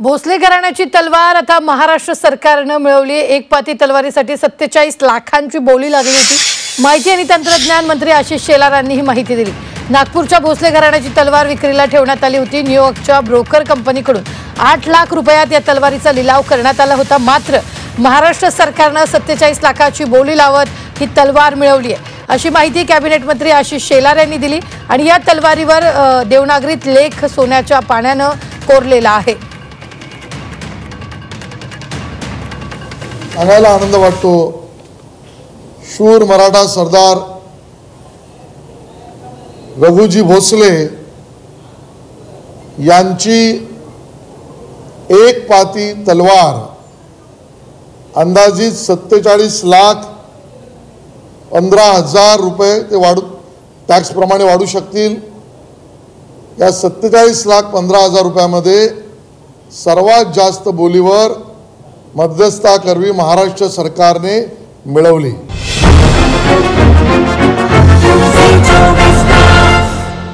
भोसले घराण्याची तलवार आता महाराष्ट्र सरकारने मिळवली। एक पाती तलवारीसाठी 47 लाखांची बोली लागली होती। माहिती आणि तंत्रज्ञान मंत्री आशिष शेलार यांनी ही माहिती दिली। नागपूरच्या भोसले घराण्याची तलवार विक्रीला ठेवण्यात आली होती। न्यूयॉर्कच्या ब्रोकर कंपनीकडून 8 लाख रुपयात या तलवारीचा लिलाव करण्यात आला होता। मात्र महाराष्ट्र सरकारने 47 लाखाची बोली लावत ही तलवार मिळवली आहे, अशी माहिती कॅबिनेट मंत्री आशिष शेलार यांनी दिली। आणि या तलवारीवर देवनागरीत लेख सोन्याच्या पाण्याने कोरलेला आहे। सांगायला आनंद वाटतो, शूर मराठा सरदार रघुजी भोसले यांची एक पाती तलवार अंदाजित 47,15,000 रुपये ते टॅक्स प्रमाणे वाढू शकतील। या 47,15,000 रुपयामध्ये सर्वात जास्त बोलीवर मध्यस्थाकरवी महाराष्ट्र सरकारने मिळवली।